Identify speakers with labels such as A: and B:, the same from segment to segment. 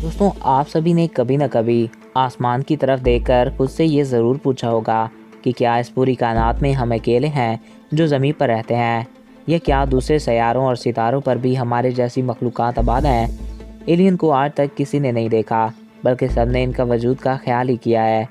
A: दोस्तों, आप सभी ने कभी न कभी आसमान की तरफ देखकर खुद से ये ज़रूर पूछा होगा कि क्या इस पूरी कायनात में हम अकेले हैं जो ज़मीन पर रहते हैं, या क्या दूसरे सैयारों और सितारों पर भी हमारे जैसी मखलूक़ात आबाद हैं। एलियन को आज तक किसी ने नहीं देखा, बल्कि सबने इनका वजूद का ख्याल ही किया है।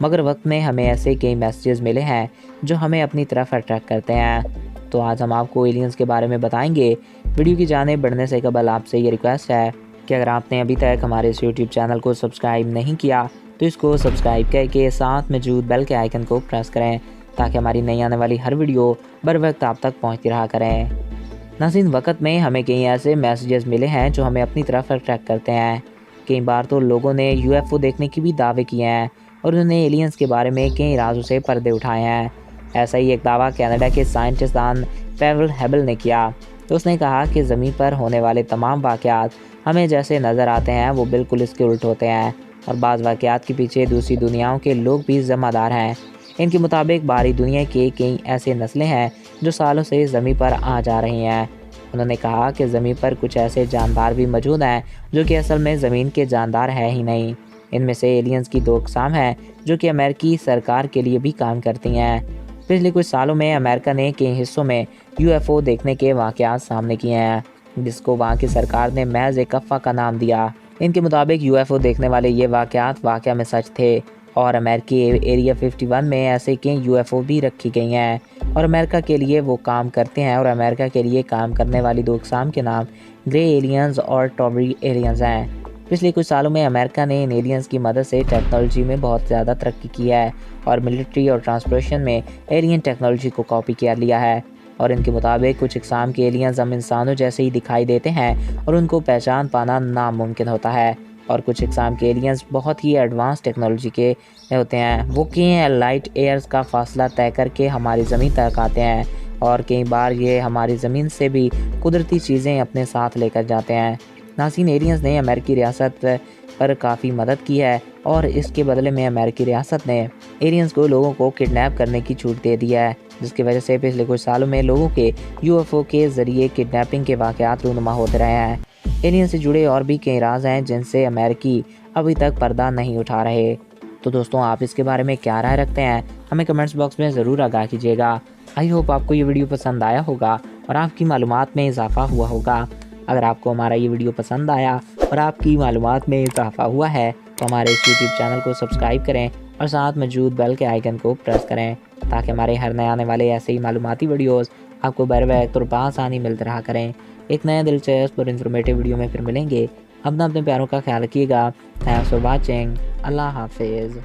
A: मगर वक्त में हमें ऐसे कई मैसेजेस मिले हैं जो हमें अपनी तरफ अट्रैक्ट करते हैं। तो आज हम आपको एलियंस के बारे में बताएंगे। वीडियो की जानिब बढ़ने से कबल आपसे ये रिक्वेस्ट है कि अगर आपने अभी तक हमारे इस यूट्यूब चैनल को सब्सक्राइब नहीं किया तो इसको सब्सक्राइब करके साथ मौजूद बेल के आइकन को प्रेस करें, ताकि हमारी नई आने वाली हर वीडियो बर वक्त आप तक पहुंचती रहा करें। नाज़रीन, वक्त में हमें कई ऐसे मैसेजेस मिले हैं जो हमें अपनी तरफ अट्रैक्ट करते हैं। कई बार तो लोगों ने यूएफओ देखने की भी दावे किए हैं और उन्होंने एलियंस के बारे में कई राजों से पर्दे उठाए हैं। ऐसा ही एक दावा कनाडा के साइंटिस्टान पेवल हेबल ने किया। तो उसने कहा कि ज़मीन पर होने वाले तमाम वाक़यात हमें जैसे नज़र आते हैं वो बिल्कुल इसके उल्ट होते हैं, और बाज़ वाक़यात के पीछे दूसरी दुनियाओं के लोग भी ज़िम्मेदार हैं। इनके मुताबिक बाहरी दुनिया के कई ऐसे नस्लें हैं जो सालों से ज़मीन पर आ जा रही हैं। उन्होंने कहा कि ज़मीन पर कुछ ऐसे जानदार भी मौजूद हैं जो कि असल में ज़मीन के जानदार हैं ही नहीं। इनमें से एलियंस की दो अक़साम हैं जो कि अमेरिकी सरकार के लिए भी काम करती हैं। पिछले कुछ सालों में अमेरिका ने कई हिस्सों में यूएफओ देखने के वाक़यात सामने किए हैं, जिसको वहाँ की सरकार ने महज एक अफ़वाह का नाम दिया। इनके मुताबिक यूएफओ देखने वाले ये वाक़यात वाक़या में सच थे, और अमेरिकी एरिया 51 में ऐसे कई यूएफओ भी रखी गई हैं और अमेरिका के लिए वो काम करते हैं। और अमेरिका के लिए काम करने वाली दो अक़साम के नाम ग्रे एलियंस और टॉबरी एलियंस हैं। पिछले कुछ सालों में अमेरिका ने इन एलियंस की मदद से टेक्नोलॉजी में बहुत ज़्यादा तरक्की की है और मिलिट्री और ट्रांसपोर्टेशन में एलियन टेक्नोलॉजी को कॉपी कर लिया है। और इनके मुताबिक कुछ इक़साम के एलियंस हम इंसानों जैसे ही दिखाई देते हैं और उनको पहचान पाना नामुमकिन होता है। और कुछ इक़साम के एलियंस बहुत ही एडवांस टेक्नोलॉजी के होते हैं। वो कई लाइट एयर्स का फासला तय करके हमारी ज़मीन तक आते हैं, और कई बार ये हमारी ज़मीन से भी कुदरती चीज़ें अपने साथ लेकर जाते हैं। नाज़रीन, एलियंस ने अमेरिकी रियासत पर काफ़ी मदद की है, और इसके बदले में अमेरिकी रियासत ने एलियंस को लोगों को किडनैप करने की छूट दे दी है, जिसकी वजह से पिछले कुछ सालों में लोगों के यूएफओ के ज़रिए किडनैपिंग के वाक़यात रूनुमा होते रहे हैं। एलियन से जुड़े और भी कई राज हैं जिनसे अमेरिकी अभी तक पर्दा नहीं उठा रहे। तो दोस्तों, आप इसके बारे में क्या राय रखते हैं, हमें कमेंट्स बॉक्स में ज़रूर आगाह कीजिएगा। आई होप आपको ये वीडियो पसंद आया होगा और आपकी मालूमात में इजाफ़ा हुआ होगा। अगर आपको हमारा ये वीडियो पसंद आया और आपकी मालूमात में इजाफ़ा हुआ है तो हमारे इस यूट्यूब चैनल को सब्सक्राइब करें और साथ मौजूद बेल के आइकन को प्रेस करें, ताकि हमारे हर नए आने वाले ऐसे ही मालूमाती वीडियोस आपको बर वक्त और बआसानी मिलते रहा करें। एक नया दिलचस्प और इन्फॉर्मेटिव वीडियो में फिर मिलेंगे। अपना अपने प्यारों का ख्याल रखिएगा। Thanks for watching. अल्लाह हाफिज़।